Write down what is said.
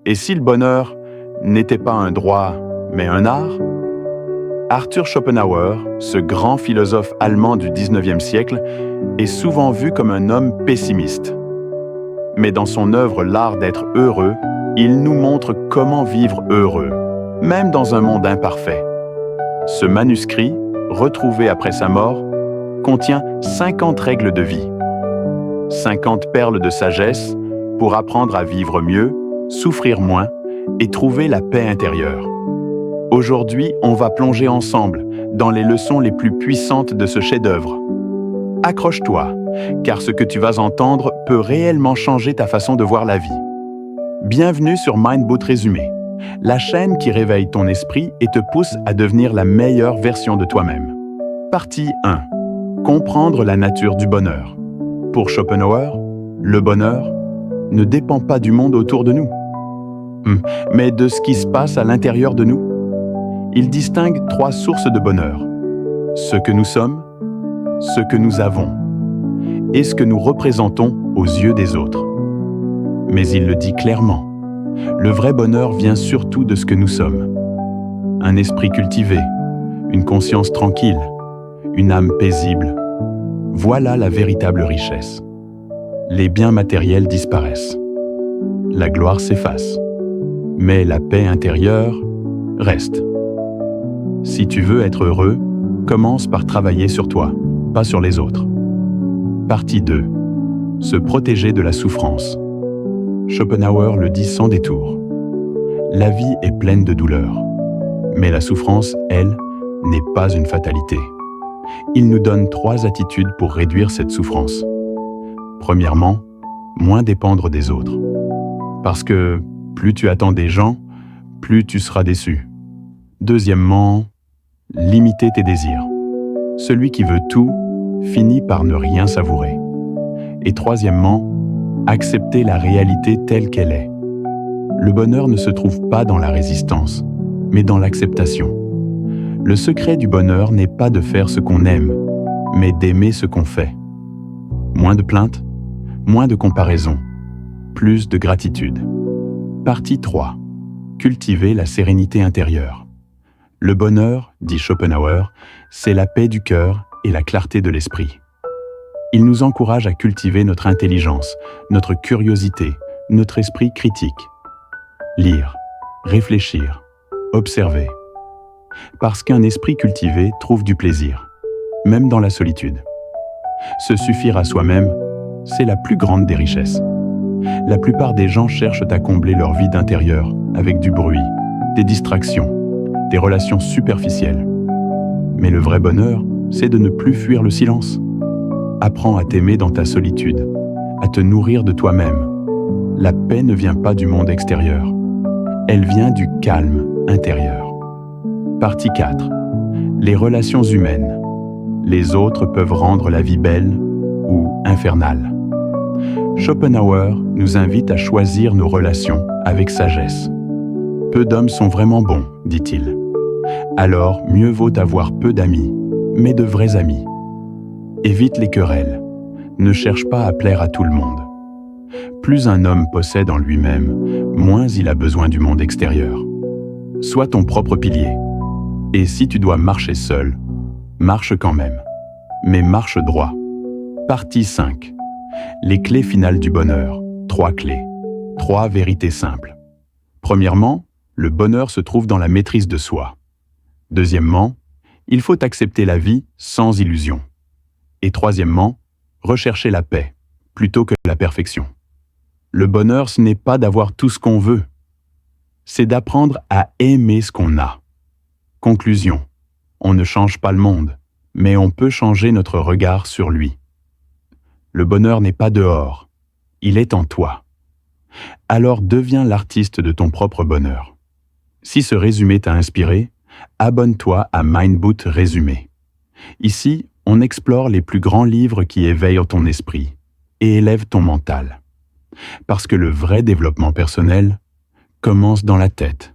Et si le bonheur n'était pas un droit, mais un art? Arthur Schopenhauer, ce grand philosophe allemand du XIXe siècle, est souvent vu comme un homme pessimiste. Mais dans son œuvre L'art d'être heureux, il nous montre comment vivre heureux, même dans un monde imparfait. Ce manuscrit, retrouvé après sa mort, contient 50 règles de vie. 50 perles de sagesse pour apprendre à vivre mieux, souffrir moins et trouver la paix intérieure. Aujourd'hui, on va plonger ensemble dans les leçons les plus puissantes de ce chef-d'œuvre. Accroche-toi, car ce que tu vas entendre peut réellement changer ta façon de voir la vie. Bienvenue sur Mindboot Résumé, la chaîne qui réveille ton esprit et te pousse à devenir la meilleure version de toi-même. Partie 1. Comprendre la nature du bonheur. Pour Schopenhauer, le bonheur ne dépend pas du monde autour de nous, mais de ce qui se passe à l'intérieur de nous. Il distingue 3 sources de bonheur: ce que nous sommes, ce que nous avons et ce que nous représentons aux yeux des autres. Mais il le dit clairement, le vrai bonheur vient surtout de ce que nous sommes. Un esprit cultivé, une conscience tranquille, une âme paisible. Voilà la véritable richesse. Les biens matériels disparaissent. La gloire s'efface. Mais la paix intérieure reste. Si tu veux être heureux, commence par travailler sur toi, pas sur les autres. Partie 2. Se protéger de la souffrance. Schopenhauer le dit sans détour. La vie est pleine de douleurs. Mais la souffrance, elle, n'est pas une fatalité. Il nous donne 3 attitudes pour réduire cette souffrance. Premièrement, moins dépendre des autres. Parce que plus tu attends des gens, plus tu seras déçu. Deuxièmement, limiter tes désirs. Celui qui veut tout finit par ne rien savourer. Et troisièmement, accepter la réalité telle qu'elle est. Le bonheur ne se trouve pas dans la résistance, mais dans l'acceptation. Le secret du bonheur n'est pas de faire ce qu'on aime, mais d'aimer ce qu'on fait. Moins de plaintes, moins de comparaisons, plus de gratitude. Partie 3. Cultiver la sérénité intérieure. Le bonheur, dit Schopenhauer, c'est la paix du cœur et la clarté de l'esprit. Il nous encourage à cultiver notre intelligence, notre curiosité, notre esprit critique. Lire, réfléchir, observer. Parce qu'un esprit cultivé trouve du plaisir, même dans la solitude. Se suffire à soi-même, c'est la plus grande des richesses. La plupart des gens cherchent à combler leur vide intérieur avec du bruit, des distractions, des relations superficielles. Mais le vrai bonheur, c'est de ne plus fuir le silence. Apprends à t'aimer dans ta solitude, à te nourrir de toi-même. La paix ne vient pas du monde extérieur. Elle vient du calme intérieur. Partie 4. Les relations humaines. Les autres peuvent rendre la vie belle ou infernale. Schopenhauer nous invite à choisir nos relations avec sagesse. Peu d'hommes sont vraiment bons, dit-il. Alors, mieux vaut avoir peu d'amis, mais de vrais amis. Évite les querelles. Ne cherche pas à plaire à tout le monde. Plus un homme possède en lui-même, moins il a besoin du monde extérieur. Sois ton propre pilier. Et si tu dois marcher seul, marche quand même. Mais marche droit. Partie 5. Les clés finales du bonheur. 3 clés. 3 vérités simples. Premièrement, le bonheur se trouve dans la maîtrise de soi. Deuxièmement, il faut accepter la vie sans illusion. Et troisièmement, rechercher la paix, plutôt que la perfection. Le bonheur, ce n'est pas d'avoir tout ce qu'on veut. C'est d'apprendre à aimer ce qu'on a. Conclusion. On ne change pas le monde, mais on peut changer notre regard sur lui. Le bonheur n'est pas dehors, il est en toi. Alors deviens l'artiste de ton propre bonheur. Si ce résumé t'a inspiré, abonne-toi à Mindboot Résumé. Ici, on explore les plus grands livres qui éveillent ton esprit et élèvent ton mental. Parce que le vrai développement personnel commence dans la tête.